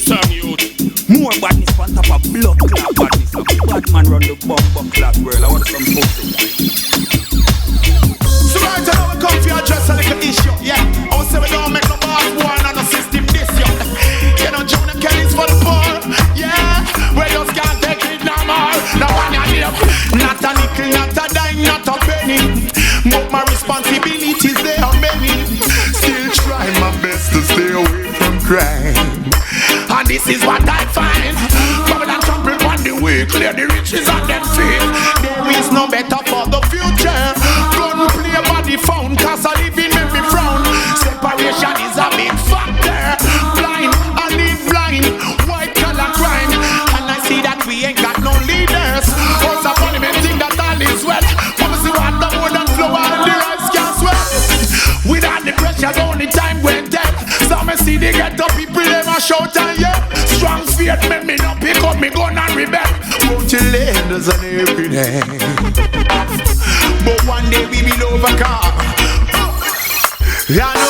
Listen, youth. More badness on top of blood clot badness. A bad man run the bomb clot world. I want some pussy. So right now we come to address a little issue. Yeah, I would say we don't make no bad one on the system this year. You know, John and Kelly's for the poor. Yeah, we just can't take it no more. No one I live. Not a nickel, not a dime, not a penny. But my responsibilities, they are many. Still try my best to stay away from crime. And this is what I find. Bubble and trample on the way. Clear the riches on them feet. There is no better for the future. Gun play body found. Cause I live in every frown. Separation is a big factor. Blind, I live blind. White collar crime. And I see that we ain't got no leaders. What's a parliament think that all is well. Mama see what the wood and flower and the rice can swell. Without the pressure, the only time went dead. Some see they get up people, them a shout and yell. Strong faith make me not pick up me gun and rebel. Won't you lend us an every day? But one day we will overcome. Yeah, no,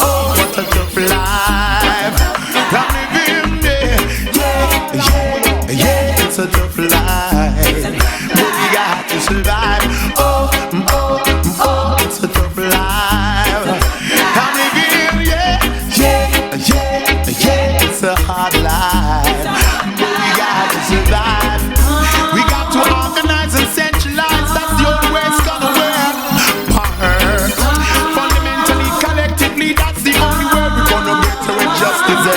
what a tough life. I'm living there. Yeah, it's a tough life. But we got to survive. It's a tough life. I'm living, yeah, it's a hard life. But we got to survive. We got to organize and centralize. That's the only way it's gonna work. Power. Fundamentally, collectively, that's the only way we're gonna get to it justice.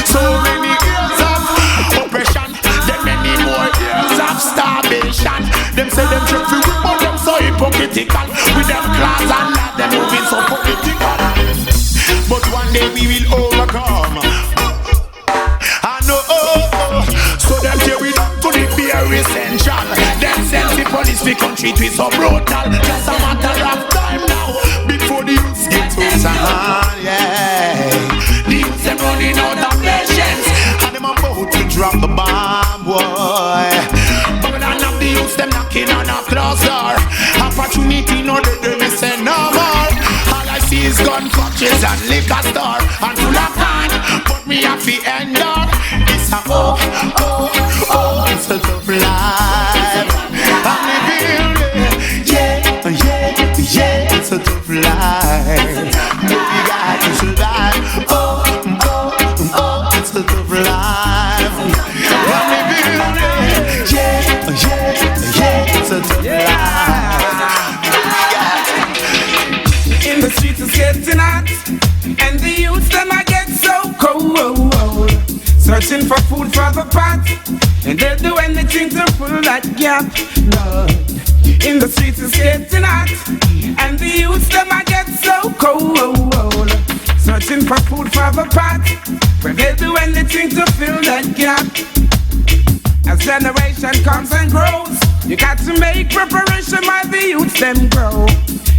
So many years of oppression, then many more years of starvation. Them say them trip for we, but them so hypocritical. With them class and that, them moving so political. But one day we will overcome. I know, so them say we don't to the bare essential. Them send the police we country to so brutal. Just a matter of time now before the youths get to town. Yeah, the youths them running out of patience, and them about to drop the bomb, boy. But none of the youths them knocking on a closed door. Opportunity no they say no more. All I see is gun clutches and liquor store and full of fun. But me have to endure. It's a it's a tough life. I'm living yeah, it's a tough life. But we got to survive. It's a tough life. I'm living yeah, it's a tough life. In the streets it's getting hot, and the youths them I get so cold. Searching for food for the pot, and they'll do anything to fill that gap. Lord, in the streets it's getting hot, and the youths them I get so cold. Searching for food for the pot, but they'll do anything to fill that gap. As generation comes and grows, you got to make preparation while the youths them grow.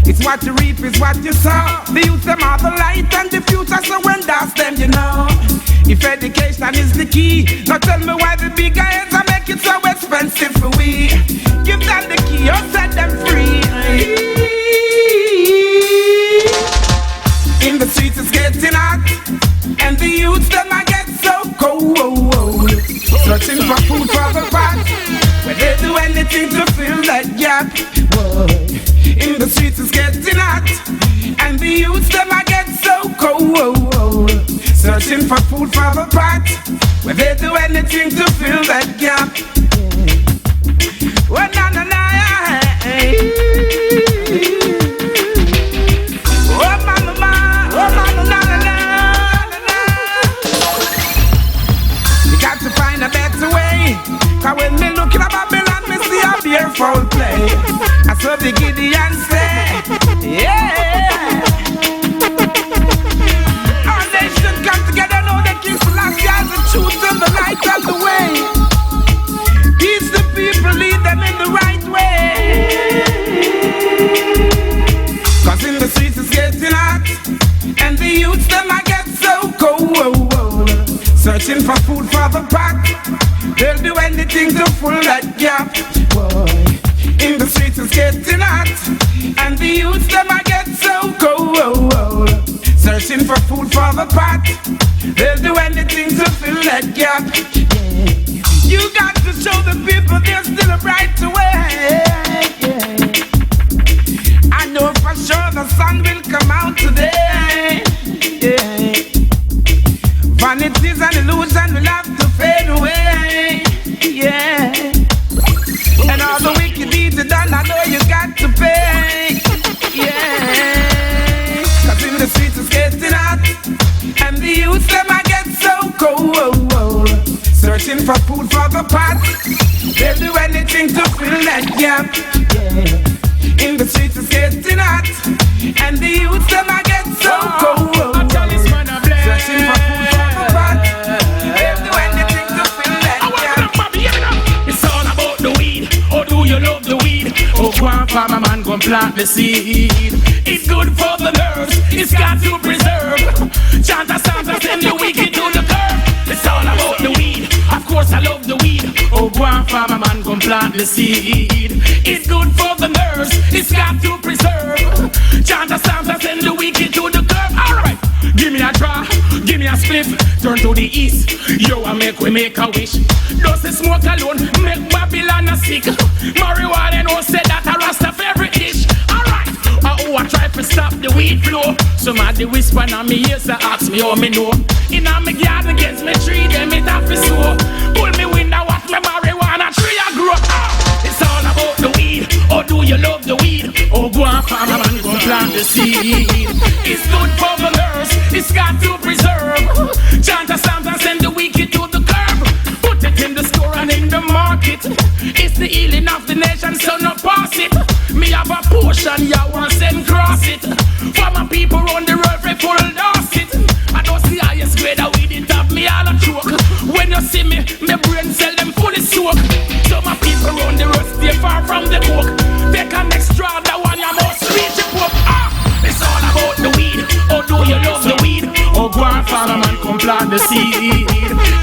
It's what you reap, it's what you sow. The youth them are the light and the future, so when that's them you know. If education is the key, now tell me why the big heads are make it so expensive for we. Give them the key or set them free. In the streets it's getting hot, and the youths them I get so cold. Searching for food for the pot, where they do anything to fill that gap. Whoa. In the streets it's getting hot, and the youths them I get so cold. Searching for food for the pot, where they do anything to fill that gap. Oh na na na, oh mama, oh mama na na na. You got to find a better way, 'cause when me looking at Babylon, me see a fearful play. I saw the Gideon say, yeah. Our nation come together, know that King Selassie has the truth and the light of the way. Teach the people, lead them in the right way. 'Cause in the streets it's getting hot, and the youths them I get so cold. Searching for food for the pot, they'll do anything to fill that gap. Boy. In the streets it's getting hot, and the youths them I get so cold. searching for food for the pot. They'll do anything to fill that gap. You got to show the people there's still a bright way. I know for sure the sun will come out today. Vanities and illusion will have to fade away. And all the wicked deeds are done, I know you got to pay. Cause in the streets it's getting hot, and the youth them I get so cold. Searching for food for the pot, they'll do anything to fill that gap. In the streets it's getting hot, and the youth them I get so cold. Searching for food for the pot, they'll do anything to fill that gap. It's all about the weed. Or do you love the weed? Oh, go on, farmer man, go and plant the seed. It's good for the nerves, it's got to preserve. Chant a song to send the wicked to the curb. It's all about the weed, of course I love the weed. Oh, go on, farmer man, go and plant the seed. It's good for the nerves, it's got to preserve. Chant a song to send the wicked to the curb. Alright, give me a draw, give me a spliff. Turn to the east, yo, I make we make a wish. Does the smoke alone make Babylon a sick? Marijuana no say that a rasta favorite dish. Alright, I try to stop the weed flow. Somebody whisper in my ears to ask me how me know. In a me yard against me tree, them it have to sow. Pull me window, watch me marijuana tree I grow. It's all about the weed, or do you love the weed? Oh, go on, farmer man, go plant the seed. It's good for the nerves, it's got to preserve. Chant a psalm and send the wicked to the curb. Put it in the store and in the market. It's the healing of the nation, so no pass it. Me have a portion, ya want send cross it. For my people on the road, we full dust it. I don't see highest grade of weed, it have me all a choke. When you see me, my brain cell them fully soak. So my people on the road stay far from the coke. Take an extra, the one you must reach the poke. It's all about the weed, or do you love the weed? Oh, go on, farmer man, come plant the seed.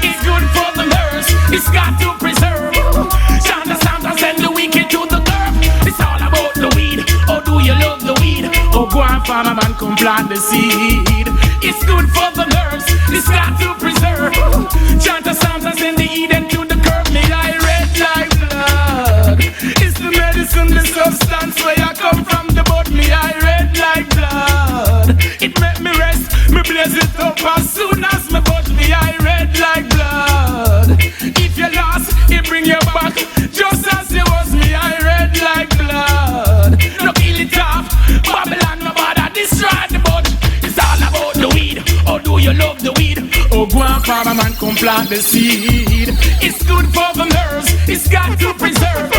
It's good for the nerves, it's got to preserve. Chant the sound and send the wicked to the curb. It's all about the weed, or do you love the weed? Oh, go on, farmer man, come plant the seed. It's good for the nerves, it's got to preserve. Chant the sound and send the Eden to the curb. Me I red like blood. It's the medicine, the substance where I come from. The bud me I red like blood. It make me rest, me blaze it up as soon as me bud me I red like blood. If you lost, it bring you back just as you was. Me I red like blood. No kill it off, Babylon no bother destroy the bud. It's all about the weed, or do you love the weed? Oh, go on, farmer man, come plant the seed. It's good for the nerves, it's got to preserve.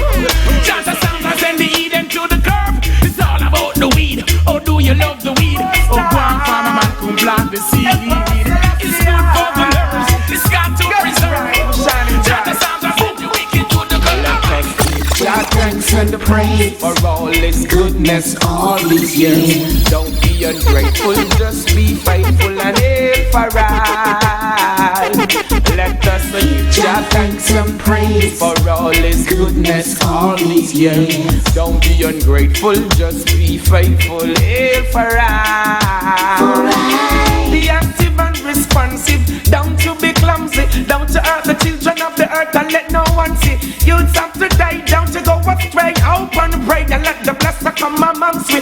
Chant a sound and send the Eden to the curb. It's all about the weed, or do you love the weed? Oh, go on, farmer man, come plant the seed. It's good for the nerves, it's got to preserve. Chant a sound and send the wicked to the curb. God thanks and the praise for all His goodness all these years. Don't be ungrateful, just be faithful and hail for right. Let us give God thanks and praise for all His goodness all these years. Don't be ungrateful, just be faithful, hail for right. Be active and responsive, don't to be clumsy, don't to hurt the children of the earth and let no one see. Youths have to die, don't to go astray. Open pray and let the blessing come amongst me.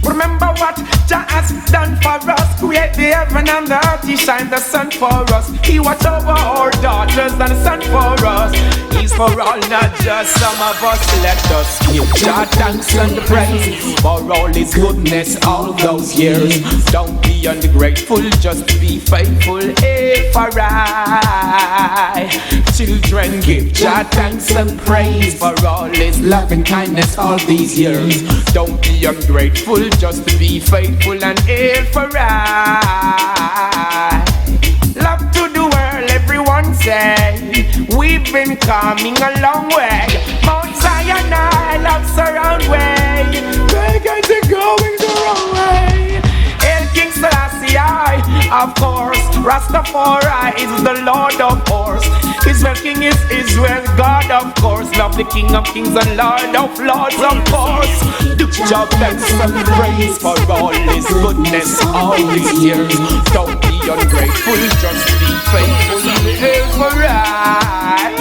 Remember what Jah has done for us. Create the heaven and the earth, He shine the sun for us. He watch over our daughters and the son for us. He's for all, not just some of us. Let us give Jah thanks and praise for all His goodness all those years. Don't be ungrateful, just be faithful, hey, for I. Children, give Jah thanks and praise for all His love and kindness all these years. Don't be ungrateful, just be faithful and hail for I. Love to the world, everyone say. We've been coming a long way. Mount Zion, I love surround way. They get it going the wrong way. Hail King Selassie, Of course, Rastafari is the Lord of Horse. Israel King is Israel God, of course. Love the King of Kings and Lord of Lords, of course. Do job thanks and praise for all His goodness all these years. Don't be ungrateful, just be faithful. Live right.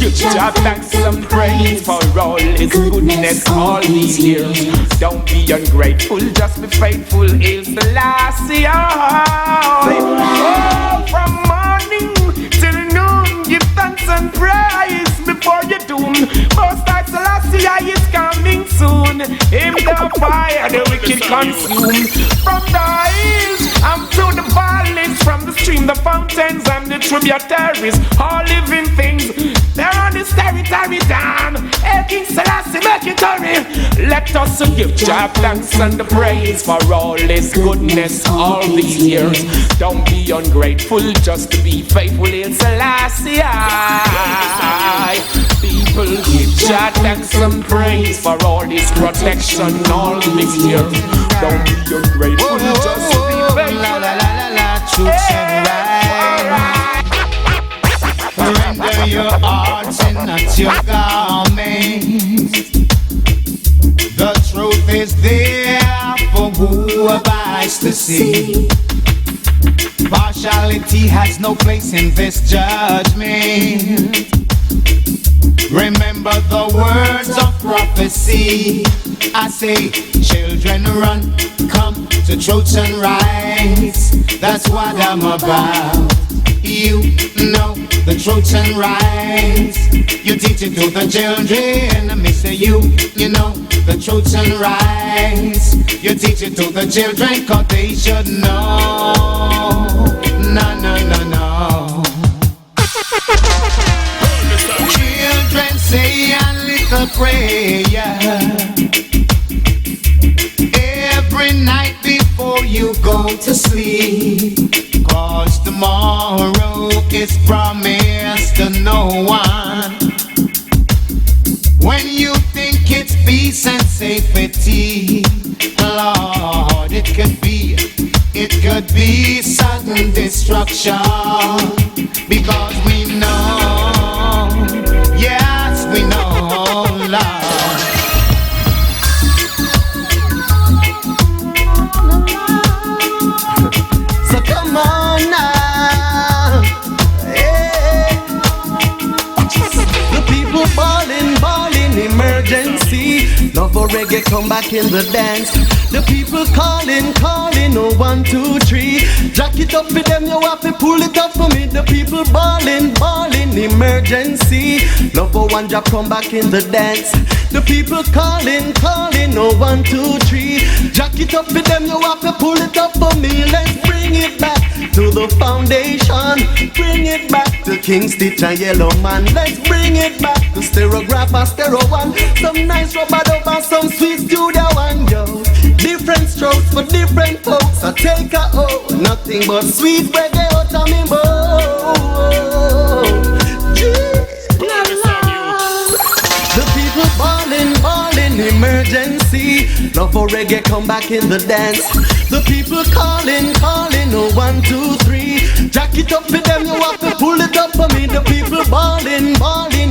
Give job thanks and praise for all His goodness all these years. Don't be ungrateful, just be faithful. Is the last year. Oh, from morning till noon, give thanks and praise before you doom. Most times the last year is coming soon. Him the fire, the wicked consume. From the hills and to the valleys, from the stream, the fountains and the tributaries, all living things, they're on this territory down. Hey, King Selassie, make it hurry. Let us give Jah thanks and the praise for all His goodness all these years. Don't be ungrateful, just be faithful in Selassie. People give Jah thanks and praise for all His protection all these years. Don't be ungrateful, just be faithful. Truth and right. Surrender your hearts and not your garments. The truth is there for who abides to see. Partiality has no place in this judgment. Remember the words of prophecy. I say, children run, come to truth and rights. That's what I'm about. You know the truth and rights. You teach it to the children. I say you know the truth and rights. You teach it to the children, cause they should know. No. Children say a little prayer every night before you go to sleep. Cause tomorrow is promised to no one. When you think it's peace and safety, Lord, it could be sudden destruction. Because we know, yes we know, Lord. So come on now, hey. The people ballin', emergency. Love or reggae, come back in the dance. The people calling, oh 1, 2, 3. Jack it up for them, you have to pull it up for me. The people ballin', emergency. Love or one drop, come back in the dance. The people calling, oh 1, 2, 3. Jack it up for them, you have to pull it up for me. Let's bring it back to the foundation. Bring it back to King Stitch and Yellow Man. Let's bring it back to Stereograph and Stereo One. Some nice rubber dub and some sweet studio one, yo. Different strokes for different folks. I take a nothing but sweet reggae out of me bowl. The people ballin', emergency. Love or reggae, come back in the dance. The people calling, oh 1, 2, 3. Jack it up for them, you have to pull it up for me. The people ballin',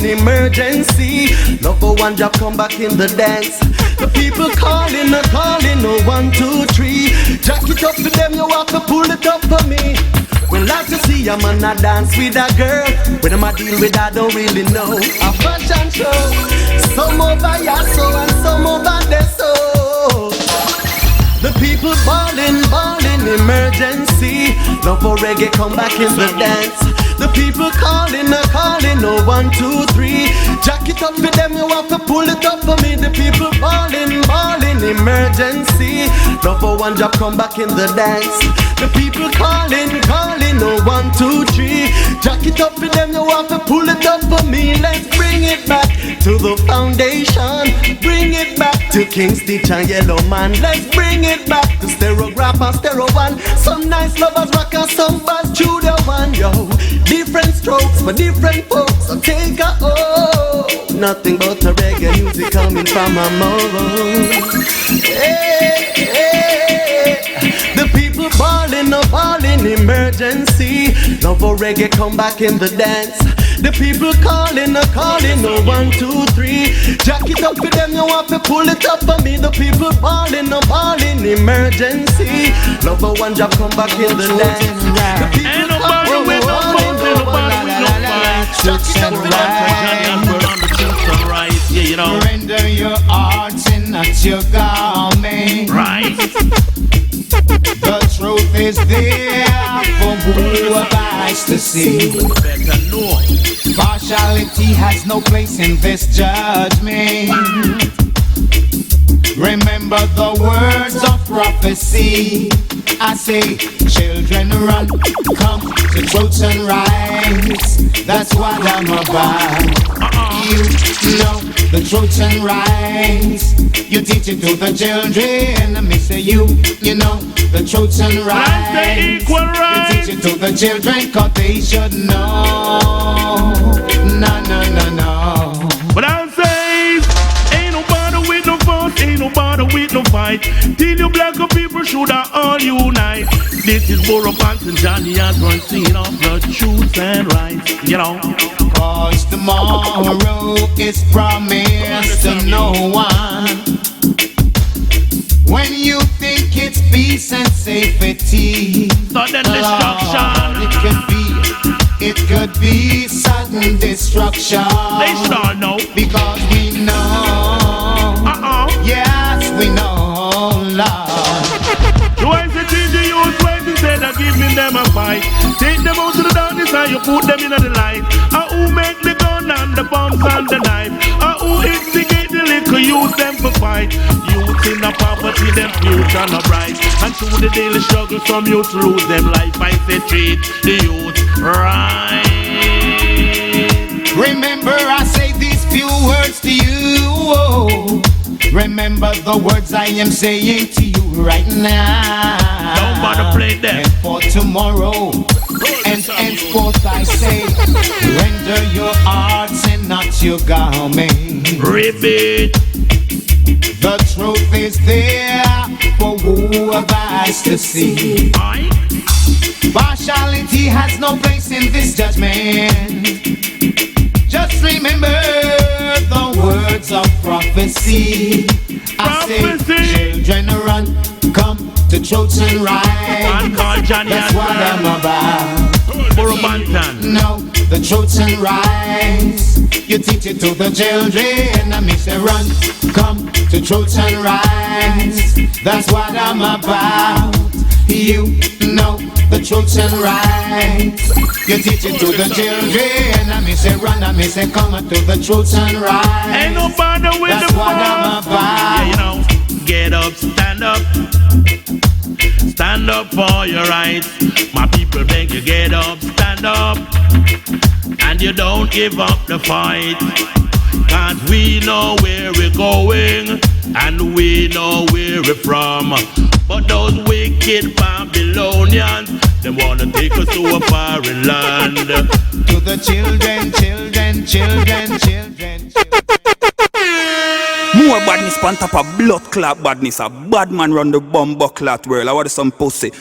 emergency. Love or one drop, come back in the dance. The people calling, oh 1, 2, 3. Jack it up for them, you have to pull it up for me. Well, like to see a man a dance with a girl. When I'm a deal with I don't really know. A fashion show. Some over here so and some over there so. The people ballin', emergency. Love or reggae, come back in the dance. The people calling, oh 1, 2, 3. Jack it up for them, you have to pull it up for me. The people ballin', emergency. Love or one drop, come back in the dance. The people calling, oh 1, 2, 3. Jack it up for them, you have to pull it up for me. Let's bring it back to the foundation. Bring it back to King Stitch and Yellow Man. Let's bring it back to Stereograph and Stereo One. Some nice lovers rock and some bad studio one, yo. Different strokes for different folks. So take a nothing but the reggae music coming from my mouth. Hey. The people Ballin' emergency. Love or reggae, come back in the dance. The people calling, no 1, 2, 3. Jack it up for them, you have to pull it up for me. The people ballin' emergency. Love or one drop, come back in the dance. The people calling, no ballin', no fight. Truth and right, yeah, you know. Render your hearts and not your garment. Right. The truth is there for who have eyes to see. Better know. Partiality has no place in this judgment. Remember the words of prophecy. I say, children run, come to truth and rights. That's what I'm about. You know the truth and rights. You teach it to the children. And me say you know the truth and rights. Equal rights. You teach it to the children, cause they should know. No. But I'm saying, ain't nobody with no fuss, ain't nobody with no fight. Till you black people should all unite. This is Borough and Johnny and Francine of the truth and rights, you know. Cause tomorrow is promised to no one. When you think it's peace and safety, Sudden destruction. It could be sudden destruction. They should all know. Because we know. Yes, we know, Lord. Do I say to the youth when they say that giving them a fight? Take them out to the darkness and you put them in the light. Who make the gun and the bombs and the knife? Who instigate the liquor, use them for fight? Youth in the poverty, them future no bright. And through the daily struggle, some youth lose them life. I say treat the youth right. Remember I say these few words to you. Remember the words I am saying to you right now. Don't bother play them. And for tomorrow, and henceforth I say, render your hearts and not your garment. Repeat. The truth is there for who have eyes to see. Partiality has no place in this judgment. Just remember the words of prophecy. I say, children run, come to truth and right. That's what I'm about. No, the truth and rights. You teach it to the children. I make them run, come to truth and rights. That's what I'm about. You know the truth and rights. You teach it to the children. I say run, I say come to the truth and rights. Ain't nobody with that's the what I'm about. Yeah, you know, get up, stand up. Stand up for your rights. My people beg you, get up, stand up. And you don't give up the fight. Cause we know where we're going. And we know where we're from. But those wicked Babylonians, they wanna take us to a foreign land. To the children. More badness on top of blood clot badness. A bad man run the bomb clot world. I want some pussy.